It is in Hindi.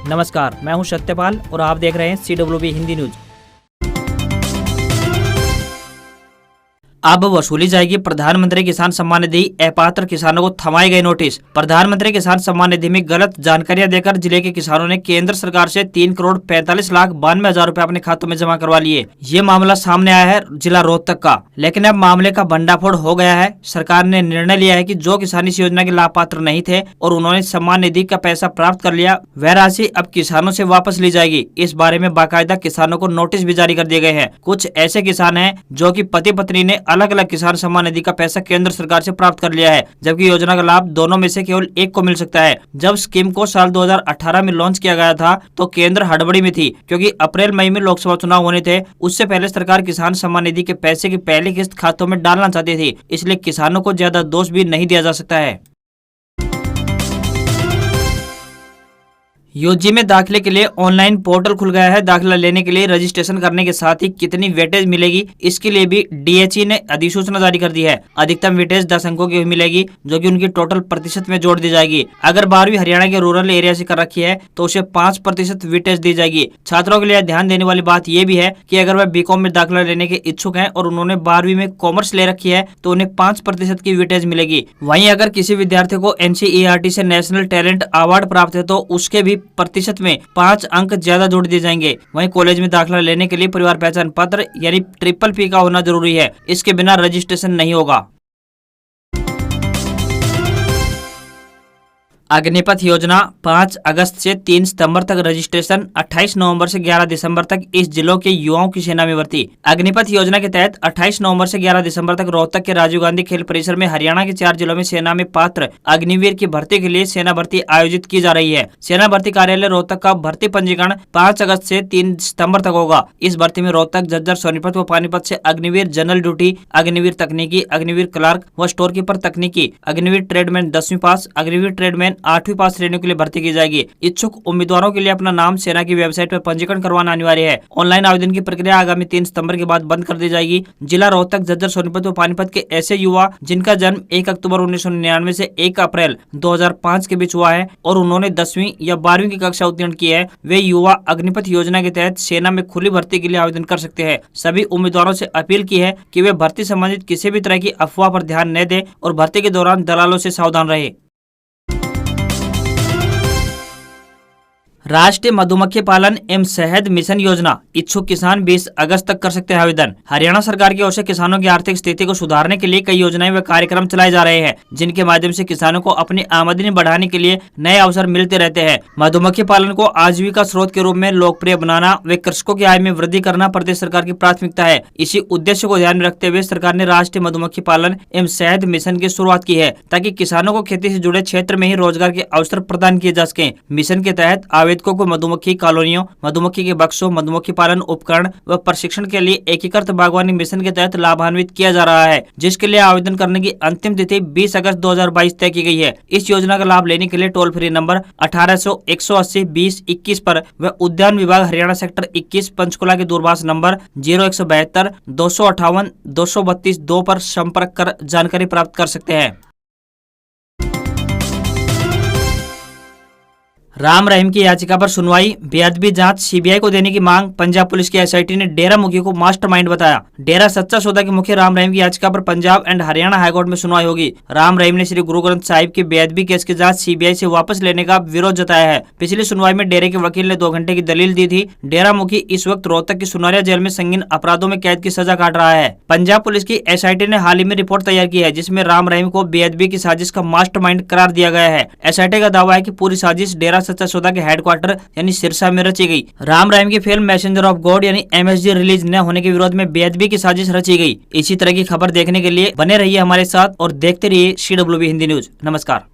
नमस्कार, मैं हूं सत्यपाल और आप देख रहे हैं CWB हिंदी न्यूज। अब वसूली जाएगी प्रधानमंत्री किसान सम्मान निधि, अपात्र किसानों को थमाए गए नोटिस। प्रधानमंत्री किसान सम्मान निधि में गलत जानकारियां देकर जिले के किसानों ने केंद्र सरकार से 3,45,92,000 रुपए अपने खातों में जमा करवा लिए। ये मामला सामने आया है जिला रोहतक का, लेकिन अब मामले का भंडाफोड़ हो गया है। सरकार ने निर्णय लिया है कि जो किसान इस योजना के लाभ पात्र नहीं थे और उन्होंने सम्मान निधि का पैसा प्राप्त कर लिया, वह राशि अब किसानों से वापस ली जाएगी। इस बारे में बाकायदा किसानों को नोटिस भी जारी कर दिए गए हैं। कुछ ऐसे किसान हैं जो कि पति पत्नी ने अलग अलग किसान सम्मान निधि का पैसा केंद्र सरकार से प्राप्त कर लिया है, जबकि योजना का लाभ दोनों में से केवल एक को मिल सकता है। जब स्कीम को साल 2018 में लॉन्च किया गया था तो केंद्र हड़बड़ी में थी, क्योंकि अप्रैल मई में लोकसभा चुनाव होने थे। उससे पहले सरकार किसान सम्मान निधि के पैसे की पहली किस्त खातों में डालना चाहती थी, इसलिए किसानों को ज्यादा दोष भी नहीं दिया जा सकता है। यूजी में दाखिले के लिए ऑनलाइन पोर्टल खुल गया है। दाखिला लेने के लिए रजिस्ट्रेशन करने के साथ ही कितनी वेटेज मिलेगी, इसके लिए भी DHE ने अधिसूचना जारी कर दी है। अधिकतम वेटेज 10 अंकों की मिलेगी, जो कि उनकी टोटल प्रतिशत में जोड़ दी जाएगी। अगर 12वीं हरियाणा के रूरल एरिया से कर रखी है तो उसे 5% वेटेज दी जाएगी। छात्रों के लिए ध्यान देने वाली बात यह भी है कि अगर वह BCom में दाखिला लेने के इच्छुक है और उन्होंने 12वीं में कॉमर्स ले रखी है तो उन्हें 5% की वेटेज मिलेगी। वहीं अगर किसी विद्यार्थी को NCERT से नेशनल टैलेंट अवार्ड प्राप्त है तो उसके भी प्रतिशत में 5 अंक ज्यादा जोड़ दिए जाएंगे। वहीं कॉलेज में दाखिला लेने के लिए परिवार पहचान पत्र यानी PPP का होना जरूरी है। इसके बिना रजिस्ट्रेशन नहीं होगा। अग्निपथ योजना 5 अगस्त से 3 सितंबर तक रजिस्ट्रेशन, 28 नवंबर से 11 दिसंबर तक इस जिलों के युवाओं की सेना में भर्ती। अग्निपथ योजना के तहत 28 नवंबर से 11 दिसंबर तक रोहतक के राजीव गांधी खेल परिसर में हरियाणा के 4 जिलों में सेना में पात्र अग्निवीर की भर्ती के लिए सेना भर्ती आयोजित की जा रही है। सेना भर्ती कार्यालय रोहतक का भर्ती पंजीकरण 5 अगस्त से 3 सितम्बर तक होगा। इस भर्ती में रोहतक, झज्जर, सोनीपत व पानीपत से अग्निवीर जनरल ड्यूटी, अग्निवीर तकनीकी, अग्निवीर क्लार्क व स्टोर कीपर तकनीकी, अग्निवीर ट्रेडमैन 10वीं पास, अग्निवीर ट्रेडमैन 8वीं पास श्रेणियों के लिए भर्ती की जाएगी। इच्छुक उम्मीदवारों के लिए अपना नाम सेना की वेबसाइट पर पंजीकरण करवाना अनिवार्य है। ऑनलाइन आवेदन की प्रक्रिया आगामी 3 सितंबर के बाद बंद कर दी जाएगी। जिला रोहतक, झज्जर, सोनीपत व पानीपत के ऐसे युवा जिनका जन्म 1 अक्टूबर 1999 से 1 अप्रैल 2005 के बीच हुआ है और उन्होंने 10वीं या 12वीं की कक्षा उत्तीर्ण की है, वे युवा अग्निपथ योजना के तहत सेना में खुली भर्ती के लिए आवेदन कर सकते हैं। सभी उम्मीदवारों से अपील की है कि वे भर्ती संबंधित किसी भी तरह की अफवाह पर ध्यान न दें और भर्ती के दौरान दलालों से सावधान रहे। राष्ट्रीय मधुमक्खी पालन एवं शहद मिशन योजना, इच्छुक किसान 20 अगस्त तक कर सकते हैं आवेदन। हरियाणा सरकार की ओर से किसानों की आर्थिक स्थिति को सुधारने के लिए कई योजनाएं व कार्यक्रम चलाए जा रहे हैं, जिनके माध्यम से किसानों को अपनी आमदनी बढ़ाने के लिए नए अवसर मिलते रहते हैं। मधुमक्खी पालन को आजीविका स्रोत के रूप में लोकप्रिय बनाना व कृषकों की आय में वृद्धि करना प्रदेश सरकार की प्राथमिकता है। इसी उद्देश्य को ध्यान में रखते हुए सरकार ने राष्ट्रीय मधुमक्खी पालन एवं शहद मिशन की शुरुआत की है, ताकि किसानों को खेती से जुड़े क्षेत्र में ही रोजगार के अवसर प्रदान किए जा सके। मिशन के तहत आवेदकों को मधुमक्खी कॉलोनियों, मधुमक्खी के बक्सों, मधुमक्खी पालन उपकरण व प्रशिक्षण के लिए एकीकृत बागवानी मिशन के तहत लाभान्वित किया जा रहा है, जिसके लिए आवेदन करने की अंतिम तिथि 20 अगस्त 2022 तय की गई है। इस योजना का लाभ लेने के लिए टोल फ्री नंबर 1800-180-20-21 पर व उद्यान विभाग हरियाणा सेक्टर 21 पंचकुला के दूरभाष नंबर 0172-258-232-2 पर संपर्क कर जानकारी प्राप्त कर सकते हैं। राम रहीम की याचिका पर सुनवाई, बेअदबी जांच CBI को देने की मांग। पंजाब पुलिस की SIT ने डेरा मुखी को मास्टरमाइंड बताया। डेरा सच्चा सौदा के मुखी राम रहीम की याचिका पर पंजाब एंड हरियाणा हाईकोर्ट में सुनवाई होगी। राम रहीम ने श्री गुरु ग्रंथ साहिब के बेअदबी केस की जांच CBI से वापस लेने का विरोध जताया है। पिछली सुनवाई में डेरे के वकील ने 2 घंटे की दलील दी थी। डेरा मुखी इस वक्त रोहतक की सुनारिया जेल में संगीन अपराधों में कैद की सजा काट रहा है। पंजाब पुलिस की SIT ने हाल ही में रिपोर्ट तैयार की है, जिसमें राम रहीम को बेअदबी की साजिश का मास्टरमाइंड करार दिया गया है। SIT का दावा है कि पूरी साजिश डेरा सच्चा सौदा के हेडक्वार्टर यानी सिरसा में रची गई। राम रहीम की फिल्म मैसेंजर ऑफ गॉड यानी MSG रिलीज न होने के विरोध में बेअदबी की साजिश रची गई। इसी तरह की खबर देखने के लिए बने रहिए हमारे साथ और देखते रहिए CWB हिंदी न्यूज। नमस्कार।